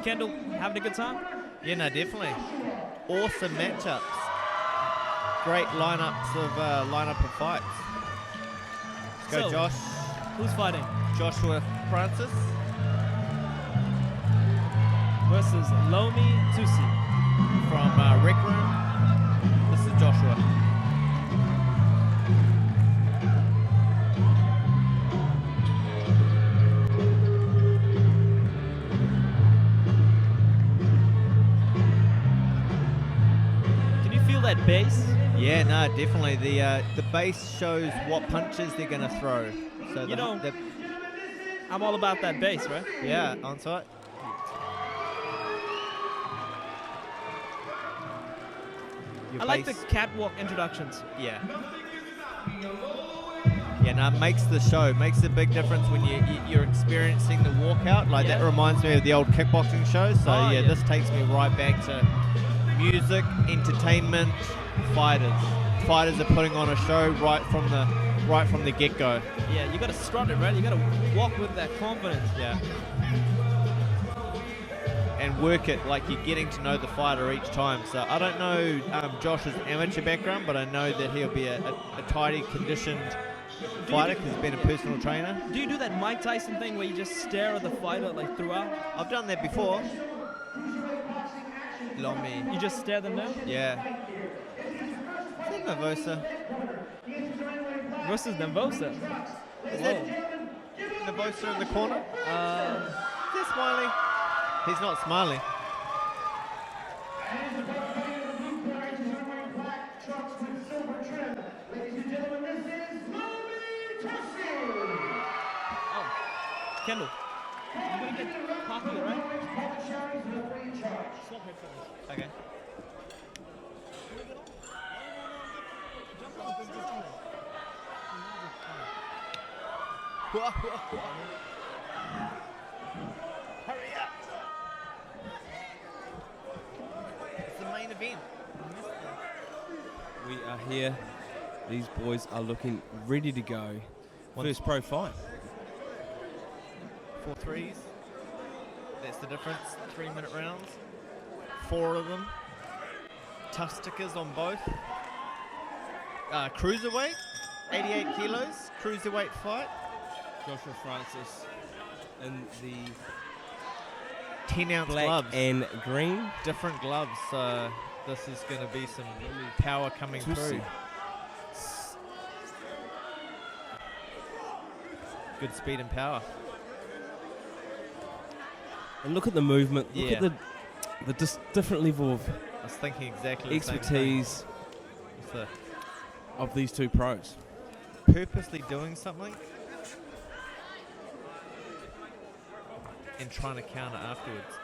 Kendall, having a good time? Yeah, no, definitely. Awesome matchups. Great lineup of fights. Let's go, So, Josh. Who's fighting? Joshua Francis Versus Lomi Tusi. from Rec Room. This is Joshua. That bass? Yeah, no, definitely. The bass shows what punches they're going to throw. So you know, I'm all about that bass, right? Yeah, on site. I like the catwalk introductions. Yeah. Yeah, no, it makes the show. Makes a big difference when you're experiencing the walkout. Like, that reminds me of the old kickboxing shows. So, this takes me right back to music, entertainment, fighters. Fighters are putting on a show right from the get-go. Yeah, you got to strut it, right? You got to walk with that confidence. Yeah. And work it like you're getting to know the fighter each time. So I don't know Josh's amateur background, but I know that he'll be a tidy, conditioned fighter because he's been a personal trainer. Do you do that Mike Tyson thing where you just stare at the fighter like throughout? I've done that before. Lomi. You just stare them down? Yeah. Is that Nervosa? Versus Nervosa. Is that Nervosa in the corner? Is that Smiley? He's not smiling. Oh, Kendall. You're going to get coffee, right? Swap headphones. Okay. Hurry up! It's the main event. We are here. These boys are looking ready to go. First pro fight. 4 threes. That's the difference. 3-minute rounds. 4 of them. Tough stickers on both. Cruiserweight. 88 kilos. Cruiserweight fight. Joshua Francis in the 10-ounce black gloves. and green. Different gloves. So this is going to be some power coming through. Good speed and power. And look at the movement. Look Yeah. at the different level of I was thinking exactly the same expertise thing. of these two pros. Purposely doing something and trying to counter afterwards.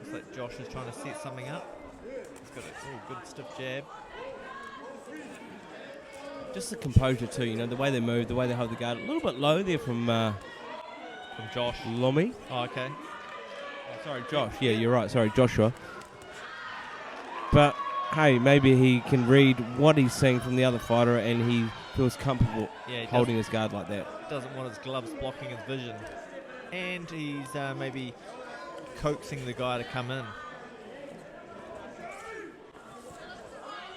It's like Josh is trying to set something up. He's got a good stiff jab. Just the composure too, you know, the way they move, the way they hold the guard. A little bit low there from Josh. Lomi. Oh, okay. Oh, sorry, Josh. Yeah, you're right. Sorry, Joshua. But, hey, maybe he can read what he's seeing from the other fighter and he feels comfortable holding his guard like that. Doesn't want his gloves blocking his vision. And he's maybe coaxing the guy to come in.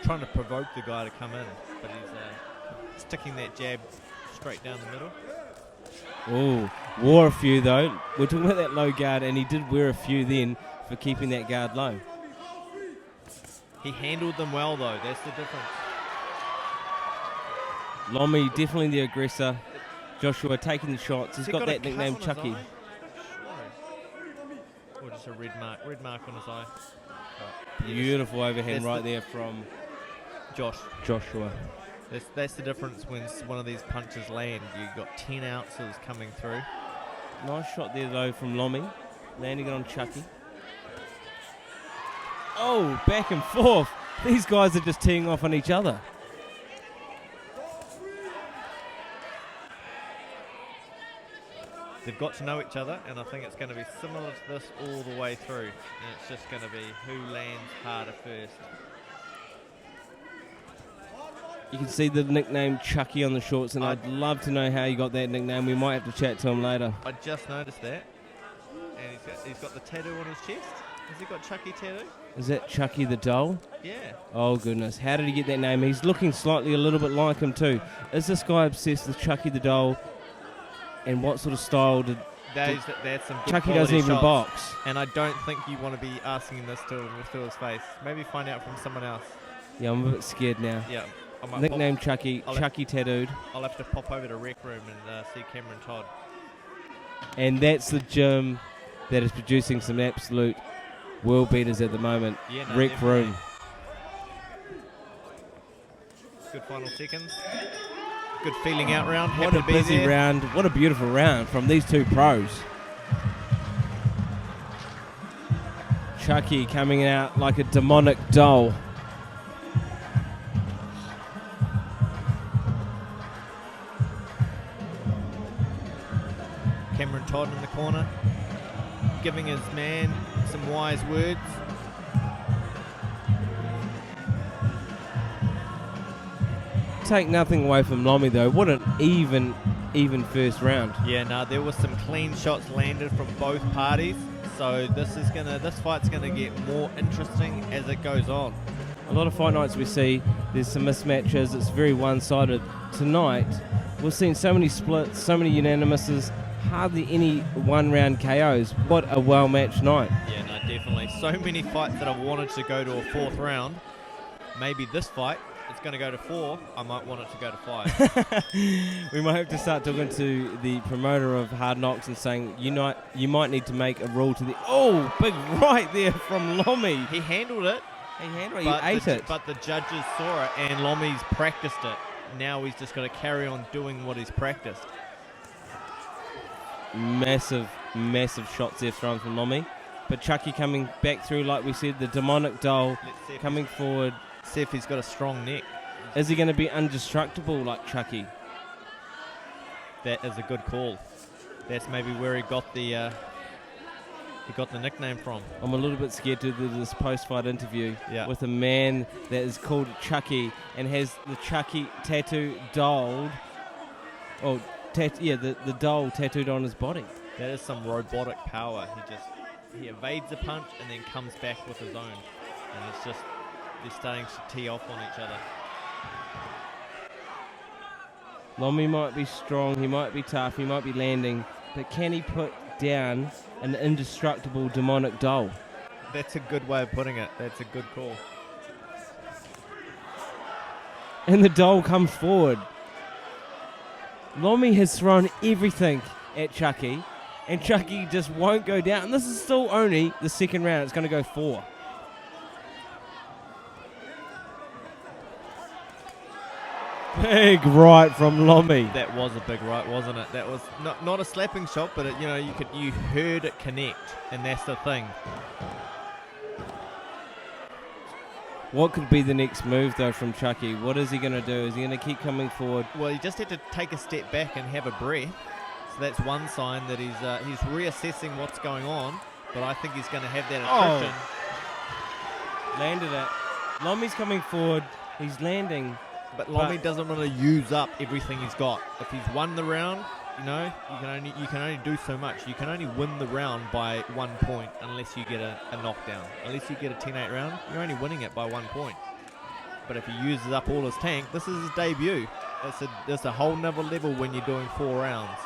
Trying to provoke the guy to come in. But he's sticking that jab straight down the middle. Oh, wore a few though. We're talking about that low guard, and he did wear a few then for keeping that guard low. He handled them well though, that's the difference. Lomi, definitely the aggressor. Joshua taking the shots. He's got that nickname Chucky. Or just a red mark on his eye. Beautiful overhand right there from Joshua. That's the difference when one of these punches land. You've got 10 ounces coming through. Nice shot there though from Lomi. Landing it on Chucky. Oh, back and forth. These guys are just teeing off on each other. they've got to know each other, and I think it's going to be similar to this all the way through. And it's just going to be who lands harder first. You can see the nickname Chucky on the shorts, and I'd love to know how you got that nickname. We might have to chat to him later. I just noticed that. And he's got the tattoo on his chest. Has he got Chucky tattoo? Is that Chucky the doll? Yeah. Oh, goodness. How did he get that name? He's looking slightly a little bit like him, too. Is this guy obsessed with Chucky the doll? And what sort of style did... That's some good Chucky doesn't even shots. box. And I don't think you want to be asking him this to his face. Maybe find out from someone else. Yeah, I'm a bit scared now. Yeah. Nickname Chucky. Chucky tattooed. I'll have to pop over to Rec Room and see Cameron Todd. And that's the gym that is producing some absolute world beaters at the moment. Yeah, no, Rec definitely. Room. Good final seconds. Good feeling out round. What a busy round. What a beautiful round from these two pros. Chucky coming out like a demonic doll. Cameron Todd in the corner, giving his man some wise words. Take nothing away from Lomi though. What an even first round. Yeah, no, there was some clean shots landed from both parties. So this fight's gonna get more interesting as it goes on. A lot of fight nights we see, there's some mismatches. It's very one-sided. Tonight, we're seeing so many splits, so many unanimouses, hardly any one-round KOs. What a well-matched night. Yeah, no, definitely. So many fights that I've wanted to go to a fourth round. Maybe this fight, it's going to go to 4. I might want it to go to 5. We might have to start talking to the promoter of Hardknocks and saying, you might need to make a rule to the... Oh, big right there from Lomi. He handled it. He ate it. But the judges saw it, and Lomi's practiced it. Now he's just got to carry on doing what he's practiced. Massive shots there thrown from Lomi. But Chucky coming back through, like we said, the demonic doll coming forward. See if he's got a strong neck. Is he going to be indestructible like Chucky? That is a good call. That's maybe where he got the nickname from. I'm a little bit scared to do this post-fight interview with a man that is called Chucky and has the Chucky tattoo dolled. Oh, the doll tattooed on his body. That is some robotic power. He evades a punch and then comes back with his own. And it's just, they're starting to tee off on each other. Lomi might be strong, he might be tough, he might be landing, but can he put down an indestructible demonic doll? That's a good way of putting it. That's a good call. And the doll comes forward. Lomi has thrown everything at Chucky, and Chucky just won't go down. And this is still only the second round. It's going to go 4. Big right from Lomi. That was a big right, wasn't it? That was not a slapping shot, but you heard it connect, and that's the thing. What could be the next move though from Chucky? What is he going to do? Is he going to keep coming forward? Well, he just had to take a step back and have a breath. So that's one sign that he's reassessing what's going on. But I think he's going to have that attrition. Oh. Landed it. Lomi's coming forward. He's landing. But Lomi doesn't want to use up everything he's got. If he's won the round, you can only do so much. You can only win the round by 1 point unless you get a knockdown. Unless you get a 10-8 round, you're only winning it by 1 point. But if he uses up all his tank, this is his debut. It's a whole nother level when you're doing 4 rounds.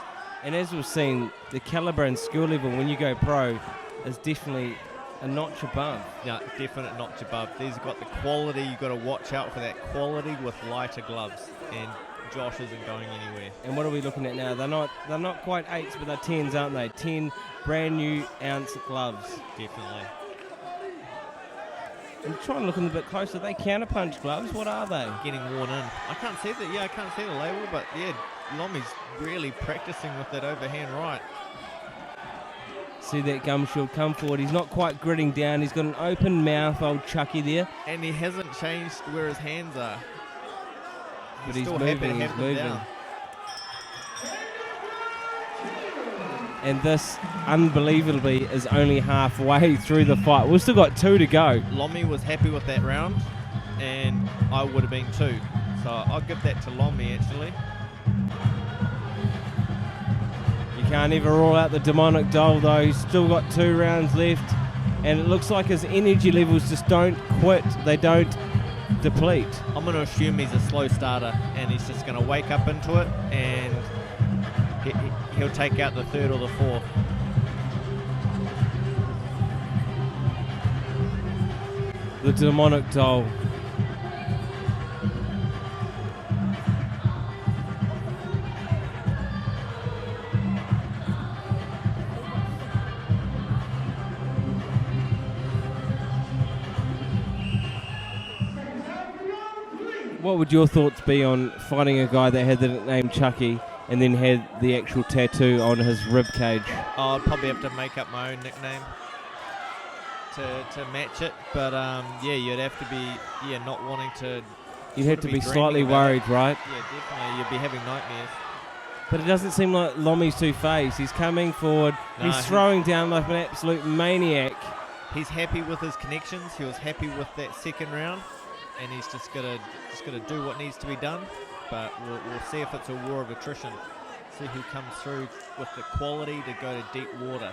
And as we've seen, the caliber and skill level when you go pro is definitely a notch above. Yeah, definite notch above. These have got the quality. You've got to watch out for that quality with lighter gloves. And Josh isn't going anywhere. And what are we looking at now? They're not quite 8s, but they're 10s, aren't they? 10 brand new ounce gloves. Definitely. I'm trying to look a bit closer. Are they counterpunch gloves? What are they? Getting worn in. I can't see that. Yeah, I can't see the label, but yeah, Lomi's really practicing with that overhand right. See that gum shield come forward. He's not quite gritting down. He's got an open mouth, old Chucky there. And he hasn't changed where his hands are. But he's moving, he's moving. And this, unbelievably, is only halfway through the fight. We've still got 2 to go. Lomi was happy with that round, and I would have been too. So I'll give that to Lomi, actually. You can't even rule out the demonic doll, though. He's still got 2 rounds left, and it looks like his energy levels just don't quit. They don't deplete. I'm going to assume he's a slow starter, and he's just going to wake up into it, and he'll take out the 3rd or the 4th. The demonic doll. What would your thoughts be on fighting a guy that had the nickname Chucky and then had the actual tattoo on his rib cage? I'd probably have to make up my own nickname to match it, but yeah, you'd have to be not wanting to. You'd have to be slightly worried, right? Yeah, definitely. You'd be having nightmares. But it doesn't seem like Lomi's too phased. He's coming forward. No, he's throwing down like an absolute maniac. He's happy with his connections. He was happy with that 2nd round, and he's just gonna do what needs to be done. But we'll see if it's a war of attrition. See who comes through with the quality to go to deep water.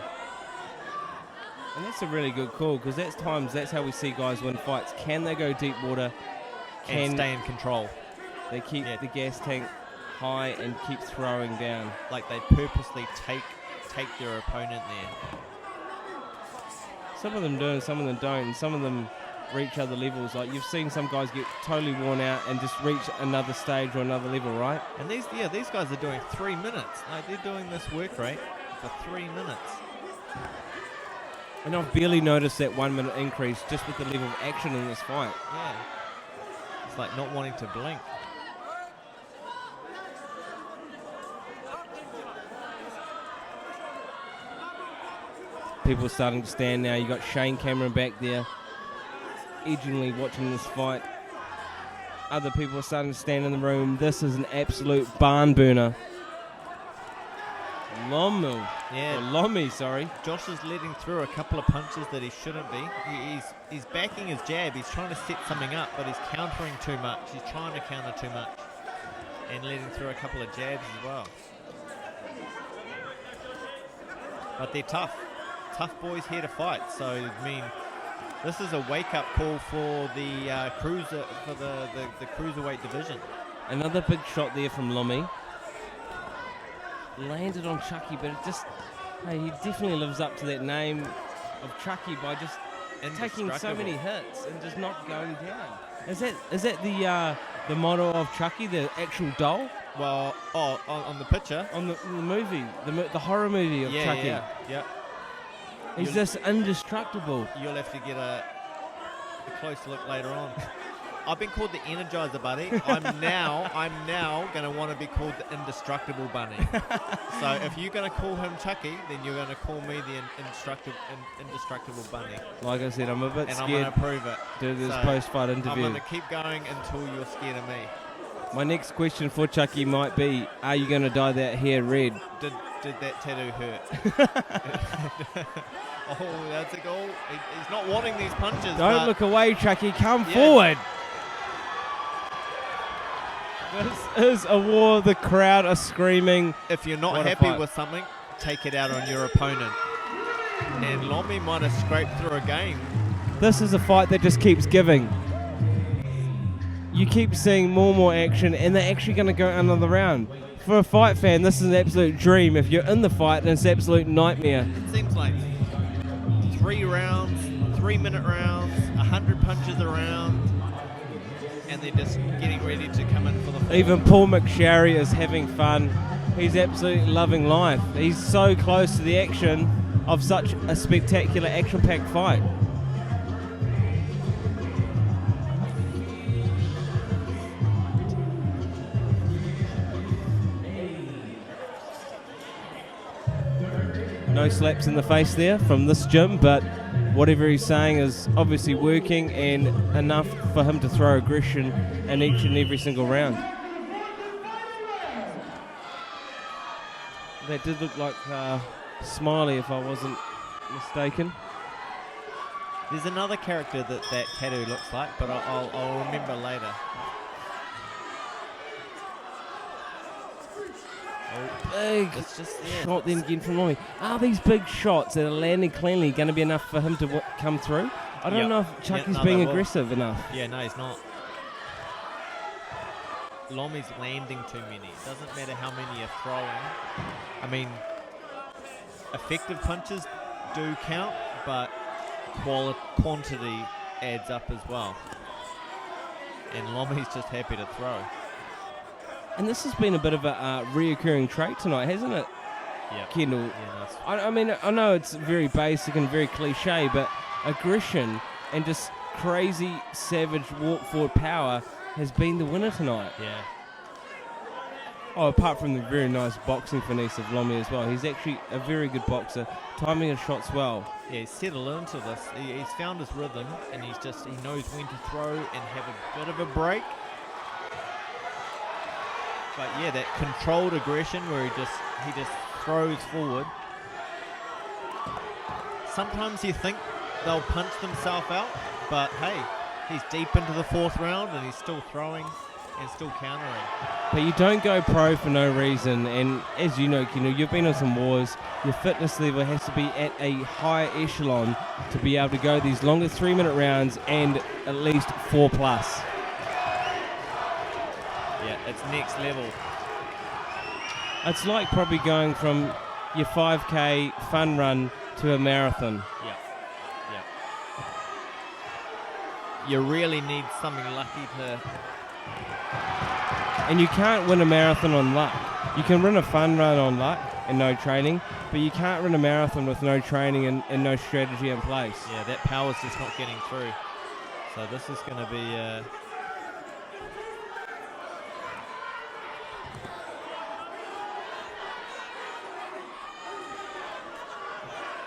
And that's a really good call, because that's how we see guys win fights. Can they go deep water? And stay in control. They keep the gas tank high and keep throwing down. Like they purposely take their opponent there. Some of them do and some of them don't, and some of them reach other levels. Like you've seen some guys get totally worn out and just reach another stage or another level, right? And these guys are doing 3 minutes. Like they're doing this work rate for 3 minutes. And I've barely noticed that 1 minute increase just with the level of action in this fight. Yeah. It's like not wanting to blink. People are starting to stand now. You got Shane Cameron back there, edgingly watching this fight. Other people are starting to stand in the room. This is an absolute barn burner. Lomi, sorry. Josh is letting through a couple of punches that he shouldn't be. He's backing his jab. He's trying to set something up, but he's countering too much. He's trying to counter too much and letting through a couple of jabs as well. But they're tough. Tough boys here to fight. So, I mean, this is a wake-up call for the the cruiserweight division. Another big shot there from Lomi. Landed on Chucky, but it just, hey, he definitely lives up to that name of Chucky by just taking so many hits and just not going down. Is that the motto of Chucky, the actual doll? Well, on the picture, on the movie, the horror movie of Chucky. Yeah. He's just indestructible. You'll have to get a close look later on. I've been called the Energizer Bunny. I'm now going to want to be called the Indestructible Bunny. So if you're going to call him Chucky, then you're going to call me the Indestructible Bunny. Like I said, I'm a bit scared. And I'm going to prove it. Do this post-fight interview. I'm going to keep going until you're scared of me. My next question for Chucky might be, are you going to dye that hair red? Did that tattoo hurt? Oh, that's a goal. He's not wanting these punches. Don't look away, Chucky. Come forward. This is a war. The crowd are screaming. If you're not happy with something, take it out on your opponent. And Lomi might have scraped through again. This is a fight that just keeps giving. You keep seeing more and more action, and they're actually going to go another round. For a fight fan, this is an absolute dream. If you're in the fight, then it's an absolute nightmare. It seems like 3 rounds, 3-minute rounds, 100 punches a round, and they're just getting ready to come in for the fight. Even Paul McSharry is having fun. He's absolutely loving life. He's so close to the action of such a spectacular action-packed fight. No slaps in the face there from this gym, but whatever he's saying is obviously working and enough for him to throw aggression in each and every single round. That did look like Smiley, if I wasn't mistaken. There's another character that tattoo looks like, but I'll remember later. Big it's just, shot then again from Lomi. Are these big shots that are landing cleanly going to be enough for him to come through? I don't know if Chucky's being aggressive enough. Yeah, no, he's not. Lomi's landing too many. It doesn't matter how many are throwing. I mean, effective punches do count, but quantity adds up as well. And Lomi's just happy to throw. And this has been a bit of a reoccurring trait tonight, hasn't it, Kendall? Yeah, I mean, I know it's very basic and very cliche, but aggression and just crazy, savage walk-forward power has been the winner tonight. Yeah. Oh, apart from the very nice boxing finesse of Lomi as well. He's actually a very good boxer, timing his shots well. Yeah, he's settled into this. He's found his rhythm, and he knows when to throw and have a bit of a break. But yeah, that controlled aggression where he just throws forward. Sometimes you think they'll punch themselves out, but hey, he's deep into the fourth round and he's still throwing and still countering. But you don't go pro for no reason, and as you know, you've been on some wars. Your fitness level has to be at a higher echelon to be able to go these longer 3-minute rounds and at least 4+. Yeah, it's next level. It's like probably going from your 5K fun run to a marathon. Yeah. You really need something lucky to... And you can't win a marathon on luck. You can run a fun run on luck and no training, but you can't run a marathon with no training and no strategy in place. Yeah, that power's just not getting through. So this is going to be...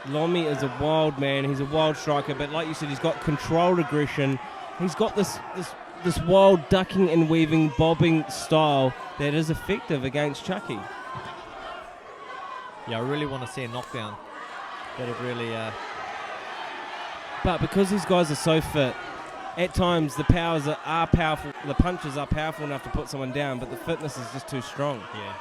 Lomi is a wild man. He's a wild striker, but like you said, he's got controlled aggression. He's got this wild ducking and weaving, bobbing style that is effective against Chucky. Yeah, I really want to see a knockdown. That'd really... But because these guys are so fit, at times the powers are powerful. The punches are powerful enough to put someone down, but the fitness is just too strong. Yeah.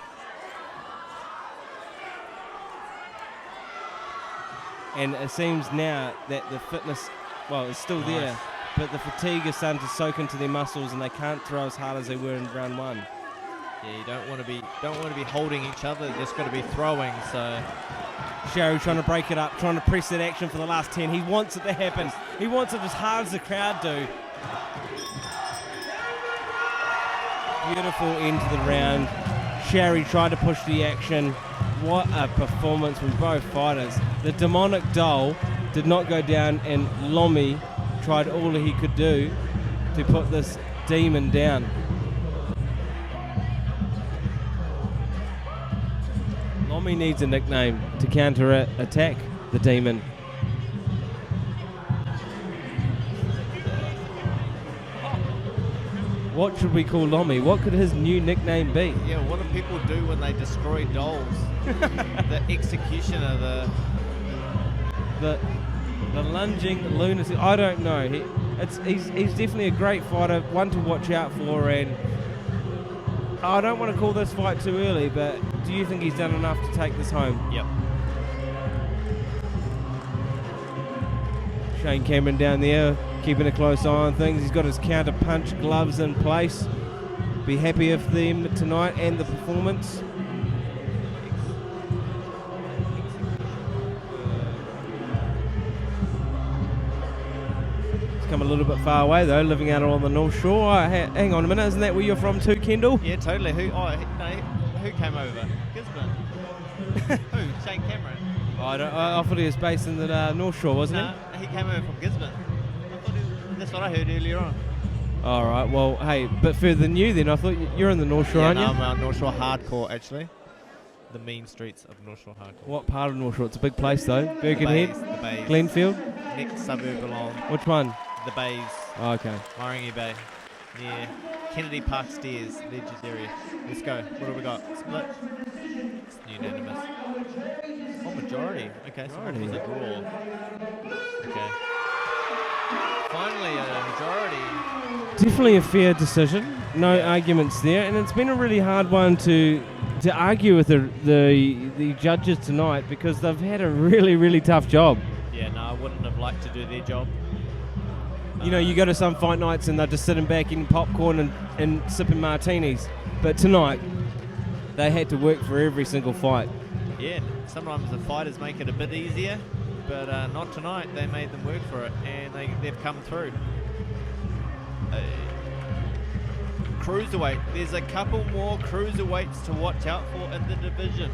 And it seems now that the fitness, is still there, but the fatigue is starting to soak into their muscles, and they can't throw as hard as they were in round one. Yeah, you don't want to be holding each other. You just got to be throwing. So Sherry trying to break it up, trying to press that action for the last 10. He wants it to happen. He wants it as hard as the crowd do. Beautiful end to the round. Sherry tried to push the action. What a performance from both fighters. The demonic doll did not go down, and Lomi tried all he could do to put this demon down. Lomi needs a nickname to counter-attack the demon. What should we call Lomi? What could his new nickname be? Yeah, what do people do when they destroy dolls? The executioner, the lunging lunacy. I don't know. He's definitely a great fighter, one to watch out for. And I don't want to call this fight too early, but do you think he's done enough to take this home? Yep. Shane Cameron down there, keeping a close eye on things. He's got his counter punch gloves in place. Be happy with them tonight and the performance. He's come a little bit far away though, living out on the North Shore. Hang on a minute, isn't that where you're from too, Kendall? Yeah, totally. Who came over? Gisborne. Who? Shane Cameron. I thought he was based in the North Shore, wasn't he? He came over from Gisborne. That's what I heard earlier on. All right, well, hey, but further than you then, I thought you're in the North Shore, aren't you? I'm out North Shore hardcore, actually. The mean streets of North Shore hardcore. What part of North Shore? It's a big place, though. Birkenhead? The Bays. Glenfield? Next suburb along. Which one? The Bays. Oh, okay. Maringi Bay. Near Kennedy Park Stairs, Ledges area. Let's go. What have we got? Split. It's unanimous. majority. Okay, so it was a draw. Okay. Finally, a majority. Definitely a fair decision. No arguments there, and it's been a really hard one to argue with the judges tonight because they've had a really, really tough job. Yeah, no, I wouldn't have liked to do their job. You know, you go to some fight nights and they're just sitting back eating popcorn and sipping martinis. But tonight, they had to work for every single fight. Yeah, sometimes the fighters make it a bit easier, but not tonight. They made them work for it, and they've come through. Cruiserweight. There's a couple more cruiserweights to watch out for in the division.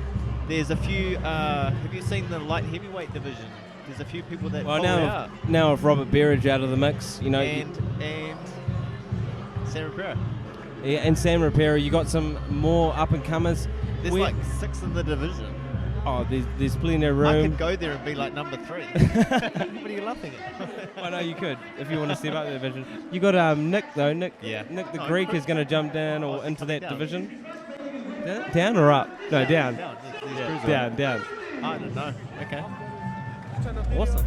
There's a few. Have you seen the light heavyweight division? There's a few people that pulled out. Now with Robert Berridge out of the mix, you know, and Sam Rapera. Yeah, and Sam Rapera. You got some more up and comers. There's like 6 in the division. Oh, there's plenty of room. I could go there and be like number 3. What are you laughing at? I know you could if you want to step up the division. You got Nick though. Nick the Greek is going to jump down or into that division. Down or up? No, down. Down. Down. I don't know. Okay. Awesome.